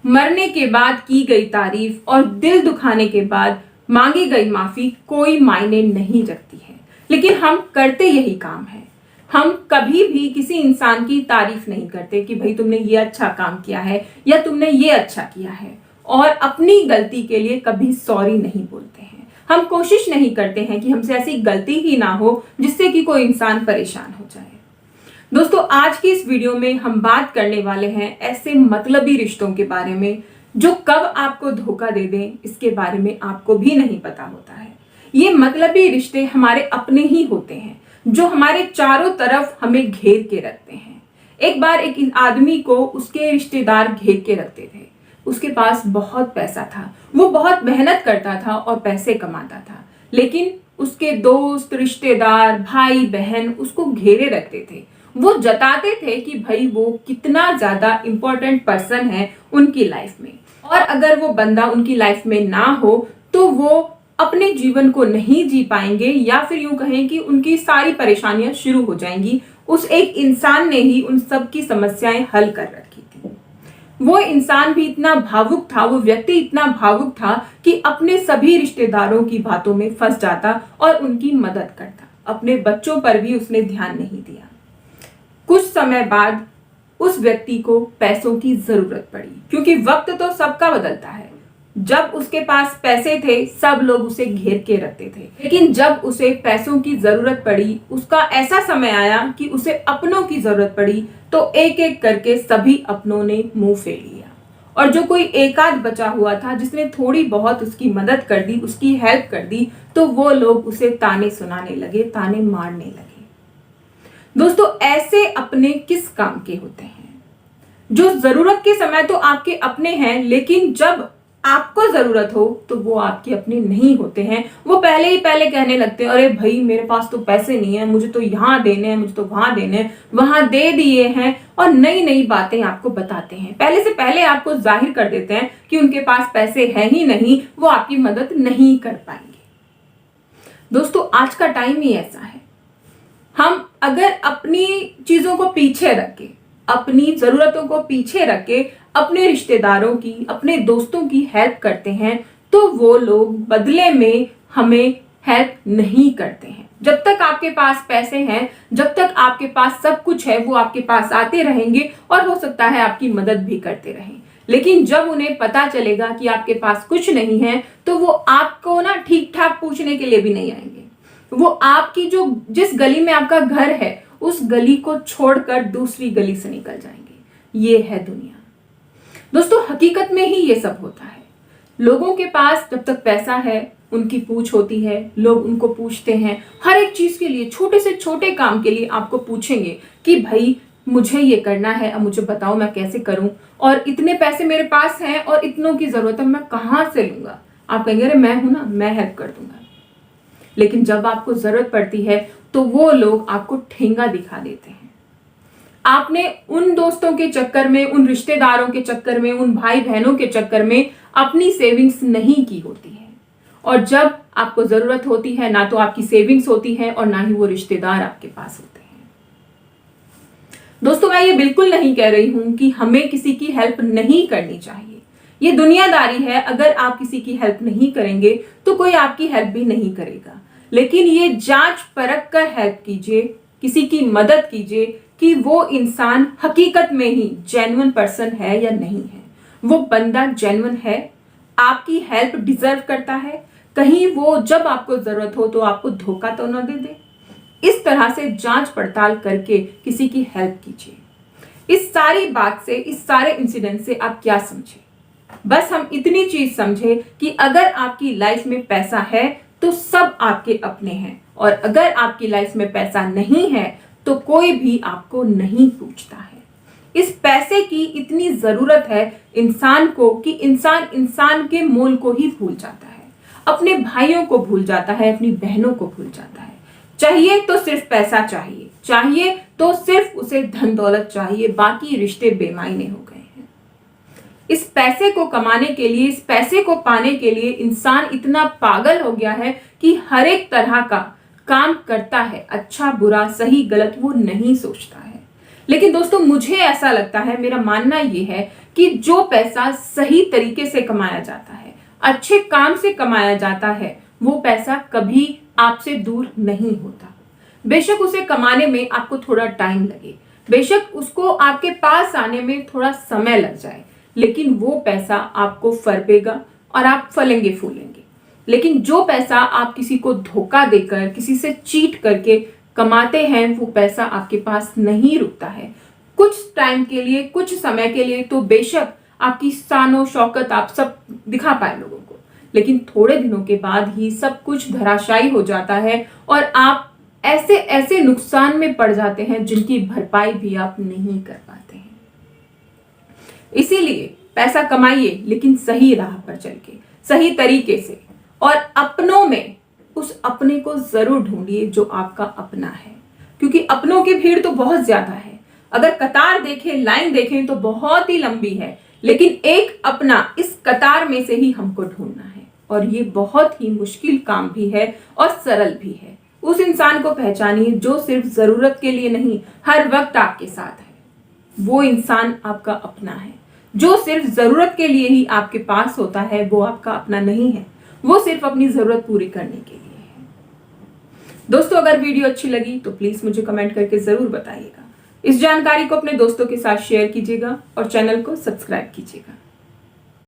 मरने के बाद की गई तारीफ और दिल दुखाने के बाद मांगी गई माफी कोई मायने नहीं रखती है, लेकिन हम करते यही काम है। हम कभी भी किसी इंसान की तारीफ नहीं करते कि भाई तुमने ये अच्छा काम किया है या तुमने ये अच्छा किया है, और अपनी गलती के लिए कभी सॉरी नहीं बोलते हैं। हम कोशिश नहीं करते हैं कि हमसे ऐसी गलती ही ना हो जिससे कि कोई इंसान परेशान हो जाए। दोस्तों, आज की इस वीडियो में हम बात करने वाले हैं ऐसे मतलबी रिश्तों के बारे में जो कब आपको धोखा दे दें इसके बारे में आपको भी नहीं पता होता है। ये मतलबी रिश्ते हमारे अपने ही होते हैं जो हमारे चारों तरफ हमें घेर के रखते हैं। एक बार एक आदमी को उसके रिश्तेदार घेर के रखते थे। उसके पास बहुत पैसा था, वो बहुत मेहनत करता था और पैसे कमाता था, लेकिन उसके दोस्त, रिश्तेदार, भाई बहन उसको घेरे रखते थे। वो जताते थे कि भाई वो कितना ज्यादा इंपॉर्टेंट पर्सन है उनकी लाइफ में, और अगर वो बंदा उनकी लाइफ में ना हो तो वो अपने जीवन को नहीं जी पाएंगे, या फिर यूं कहें कि उनकी सारी परेशानियां शुरू हो जाएंगी। उस एक इंसान ने ही उन सब की समस्याएं हल कर रखी थी। वो इंसान भी इतना भावुक था, वो व्यक्ति इतना भावुक था कि अपने सभी रिश्तेदारों की बातों में फंस जाता और उनकी मदद करता। अपने बच्चों पर भी उसने ध्यान नहीं दिया। कुछ समय बाद उस व्यक्ति को पैसों की जरूरत पड़ी, क्योंकि वक्त तो सबका बदलता है। जब उसके पास पैसे थे सब लोग उसे घेर के रखते थे, लेकिन जब उसे पैसों की जरूरत पड़ी, उसका ऐसा समय आया कि उसे अपनों की जरूरत पड़ी, तो एक एक करके सभी अपनों ने मुंह फेर लिया। और जो कोई एकाध बचा हुआ था जिसने थोड़ी बहुत उसकी मदद कर दी, उसकी हेल्प कर दी, तो वो लोग उसे ताने सुनाने लगे, ताने मारने लगे। दोस्तों, ऐसे अपने किस काम के होते हैं? जो जरूरत के समय तो आपके अपने हैं, लेकिन जब आपको जरूरत हो तो वो आपके अपने नहीं होते हैं। वो पहले कहने लगते हैं, अरे भाई मेरे पास तो पैसे नहीं है, मुझे तो यहाँ देने हैं, मुझे तो वहां देने हैं, वहां दे दिए हैं, और नई नई बातें आपको बताते हैं। पहले से पहले आपको जाहिर कर देते हैं कि उनके पास पैसे है ही नहीं, वो आपकी मदद नहीं कर पाएंगे। दोस्तों, आज का टाइम ही ऐसा है। हम अगर अपनी चीजों को पीछे रख के, अपनी जरूरतों को पीछे रख के अपने रिश्तेदारों की, अपने दोस्तों की हेल्प करते हैं, तो वो लोग बदले में हमें हेल्प नहीं करते हैं। जब तक आपके पास पैसे हैं, जब तक आपके पास सब कुछ है, वो आपके पास आते रहेंगे और हो सकता है आपकी मदद भी करते रहें। लेकिन जब उन्हें पता चलेगा कि आपके पास कुछ नहीं है, तो वो आपको ना ठीक ठाक पूछने के लिए भी नहीं आएंगे। वो आपकी जिस गली में आपका घर है, उस गली को छोड़कर दूसरी गली से निकल जाएंगे। ये है दुनिया। दोस्तों, हकीकत में ही ये सब होता है। लोगों के पास जब तक पैसा है उनकी पूछ होती है, लोग उनको पूछते हैं हर एक चीज के लिए, छोटे से छोटे काम के लिए आपको पूछेंगे कि भाई मुझे ये करना है, अब मुझे बताओ मैं कैसे करूं, और इतने पैसे मेरे पास हैं और इतनों की जरूरत है, मैं कहां से लूंगा? आप कहेंगे अरे मैं हूं ना, मैं हेल्प कर दूंगा। लेकिन जब आपको जरूरत पड़ती है तो वो लोग आपको ठेंगा दिखा देते हैं। आपने उन दोस्तों के चक्कर में, उन रिश्तेदारों के चक्कर में, उन भाई बहनों के चक्कर में अपनी सेविंग्स नहीं की होती है, और जब आपको जरूरत होती है ना तो आपकी सेविंग्स होती है और ना ही वो रिश्तेदार आपके पास होते हैं। दोस्तों, मैं ये बिल्कुल नहीं कह रही हूं कि हमें किसी की हेल्प नहीं करनी चाहिए। ये दुनियादारी है। अगर आप किसी की हेल्प नहीं करेंगे तो कोई आपकी हेल्प भी नहीं करेगा। लेकिन ये जांच परख कर हेल्प कीजिए, किसी की मदद कीजिए कि वो इंसान हकीकत में ही जेन्युइन पर्सन है या नहीं है। वो बंदा जेन्युइन है, आपकी हेल्प डिजर्व करता है, कहीं वो जब आपको जरूरत हो तो आपको धोखा तो न दे दे। इस तरह से जांच पड़ताल करके किसी की हेल्प कीजिए। इस सारी बात से, इस सारे इंसिडेंट से आप क्या समझे? बस हम इतनी चीज समझे कि अगर आपकी लाइफ में पैसा है तो सब आपके अपने हैं, और अगर आपकी लाइफ में पैसा नहीं है तो कोई भी आपको नहीं पूछता है। इस पैसे की इतनी जरूरत है इंसान को कि इंसान के मोल को ही भूल जाता है, अपने भाइयों को भूल जाता है, अपनी बहनों को भूल जाता है। चाहिए तो सिर्फ पैसा चाहिए, चाहिए तो सिर्फ उसे धन दौलत चाहिए, बाकी रिश्ते बेमायने हो गए हैं। इस पैसे को कमाने के लिए, इस पैसे को पाने के लिए इंसान इतना पागल हो गया है कि हर एक तरह का काम करता है, अच्छा बुरा सही गलत वो नहीं सोचता है। लेकिन दोस्तों, मुझे ऐसा लगता है, मेरा मानना ये है कि जो पैसा सही तरीके से कमाया जाता है, अच्छे काम से कमाया जाता है, वो पैसा कभी आपसे दूर नहीं होता। बेशक उसे कमाने में आपको थोड़ा टाइम लगे, बेशक उसको आपके पास आने में थोड़ा समय लग जाए, लेकिन वो पैसा आपको फरपेगा और आप फलेंगे फूलेंगे। लेकिन जो पैसा आप किसी को धोखा देकर, किसी से चीट करके कमाते हैं, वो पैसा आपके पास नहीं रुकता है। कुछ टाइम के लिए, कुछ समय के लिए तो बेशक आपकी शानो शौकत आप सब दिखा पाए लोगों को, लेकिन थोड़े दिनों के बाद ही सब कुछ धराशायी हो जाता है और आप ऐसे ऐसे नुकसान में पड़ जाते हैं जिनकी भरपाई भी आप नहीं कर पाते हैं। इसीलिए पैसा कमाइए, लेकिन सही राह पर चल के, सही तरीके से, और अपनों में उस अपने को जरूर ढूंढिए जो आपका अपना है, क्योंकि अपनों की भीड़ तो बहुत ज्यादा है। अगर कतार देखें, लाइन देखें तो बहुत ही लंबी है, लेकिन एक अपना इस कतार में से ही हमको ढूंढना है, और ये बहुत ही मुश्किल काम भी है और सरल भी है। उस इंसान को पहचानिए जो सिर्फ जरूरत के लिए नहीं, हर वक्त आपके साथ है। वो इंसान आपका अपना है। जो सिर्फ जरूरत के लिए ही आपके पास होता है, वो आपका अपना नहीं है, वो सिर्फ अपनी जरूरत पूरी करने के लिए है। दोस्तों, अगर वीडियो अच्छी लगी तो प्लीज मुझे कमेंट करके जरूर बताइएगा। इस जानकारी को अपने दोस्तों के साथ शेयर कीजिएगा और चैनल को सब्सक्राइब कीजिएगा।